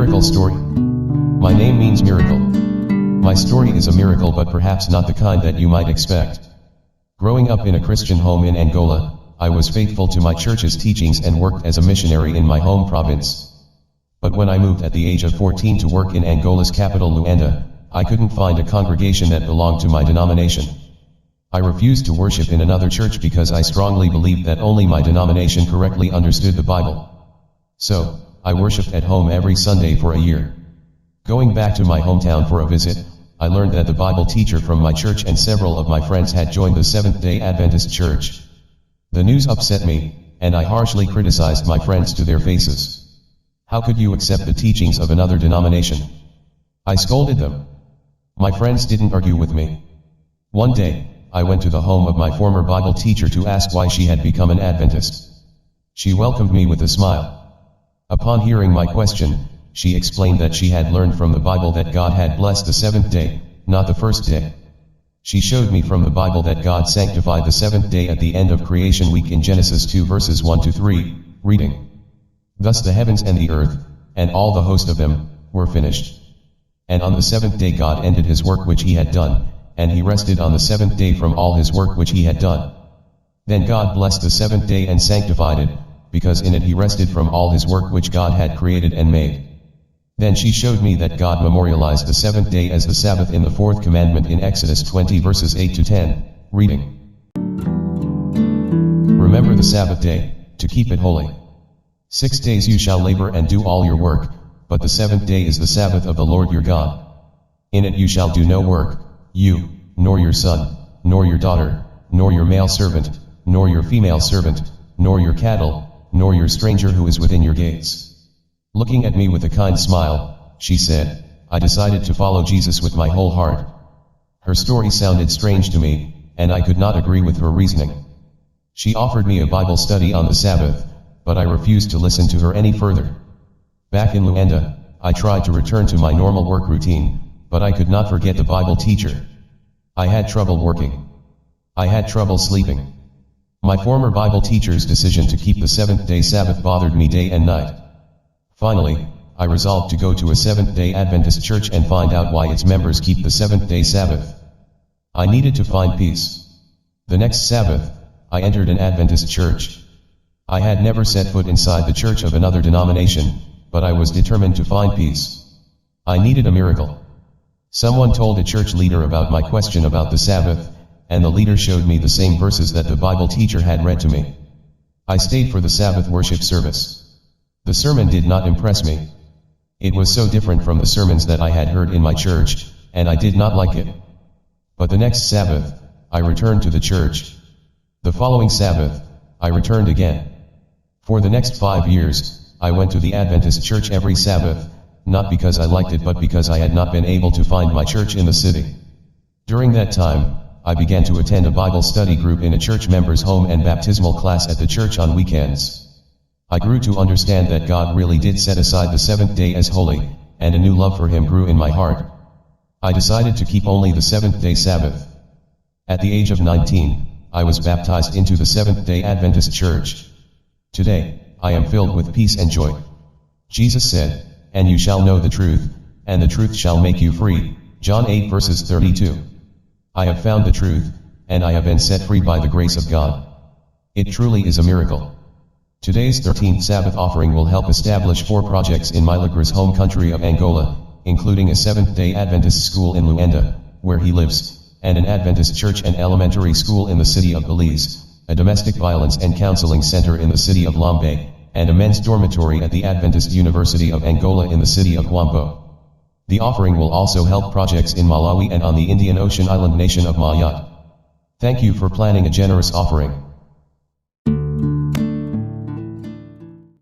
Miracle Story. My name means miracle. My story is a miracle, but perhaps not the kind that you might expect. Growing up in a Christian home in Angola, I was faithful to my church's teachings and worked as a missionary in my home province. But when I moved at the age of 14 to work in Angola's capital Luanda, I couldn't find a congregation that belonged to my denomination. I refused to worship in another church because I strongly believed that only my denomination correctly understood the Bible. So, I worshipped at home every Sunday for a year. Going back to my hometown for a visit, I learned that the Bible teacher from my church and several of my friends had joined the Seventh-day Adventist Church. The news upset me, and I harshly criticized my friends to their faces. How could you accept the teachings of another denomination? I scolded them. My friends didn't argue with me. One day, I went to the home of my former Bible teacher to ask why she had become an Adventist. She welcomed me with a smile. Upon hearing my question, she explained that she had learned from the Bible that God had blessed the seventh day, not the first day. She showed me from the Bible that God sanctified the seventh day at the end of creation week in Genesis 2 verses 1 to 3, reading, "Thus the heavens and the earth, and all the host of them, were finished. And on the seventh day God ended his work which he had done, and he rested on the seventh day from all his work which he had done. Then God blessed the seventh day and sanctified it, because in it he rested from all his work which God had created and made." Then she showed me that God memorialized the seventh day as the Sabbath in the fourth commandment in Exodus 20 verses 8 to 10, reading, "Remember the Sabbath day, to keep it holy. 6 days you shall labor and do all your work, but the seventh day is the Sabbath of the Lord your God. In it you shall do no work, you, nor your son, nor your daughter, nor your male servant, nor your female servant, nor your cattle, nor your stranger who is within your gates." Looking at me with a kind smile, she said, "I decided to follow Jesus with my whole heart." Her story sounded strange to me, and I could not agree with her reasoning. She offered me a Bible study on the Sabbath, but I refused to listen to her any further. Back in Luanda, I tried to return to my normal work routine, but I could not forget the Bible teacher. I had trouble working. I had trouble sleeping. My former Bible teacher's decision to keep the seventh-day Sabbath bothered me day and night. Finally, I resolved to go to a Seventh-day Adventist church and find out why its members keep the seventh-day Sabbath. I needed to find peace. The next Sabbath, I entered an Adventist church. I had never set foot inside the church of another denomination, but I was determined to find peace. I needed a miracle. Someone told a church leader about my question about the Sabbath, and the leader showed me the same verses that the Bible teacher had read to me. I stayed for the Sabbath worship service. The sermon did not impress me. It was so different from the sermons that I had heard in my church, and I did not like it. But the next Sabbath, I returned to the church. The following Sabbath, I returned again. For the next 5 years, I went to the Adventist church every Sabbath, not because I liked it but because I had not been able to find my church in the city. During that time, I began to attend a Bible study group in a church member's home and baptismal class at the church on weekends. I grew to understand that God really did set aside the seventh day as holy, and a new love for him grew in my heart. I decided to keep only the seventh-day Sabbath. At the age of 19, I was baptized into the Seventh-day Adventist Church. Today, I am filled with peace and joy. Jesus said, "And you shall know the truth, and the truth shall make you free." John 8 verses 32. I have found the truth, and I have been set free by the grace of God. It truly is a miracle. Today's 13th Sabbath offering will help establish 4 projects in Milagre's home country of Angola, including a Seventh-day Adventist school in Luanda, where he lives, and an Adventist church and elementary school in the city of Belize, a domestic violence and counseling center in the city of Lombe, and a men's dormitory at the Adventist University of Angola in the city of Huambo. The offering will also help projects in Malawi and on the Indian Ocean island nation of Mayotte. Thank you for planning a generous offering.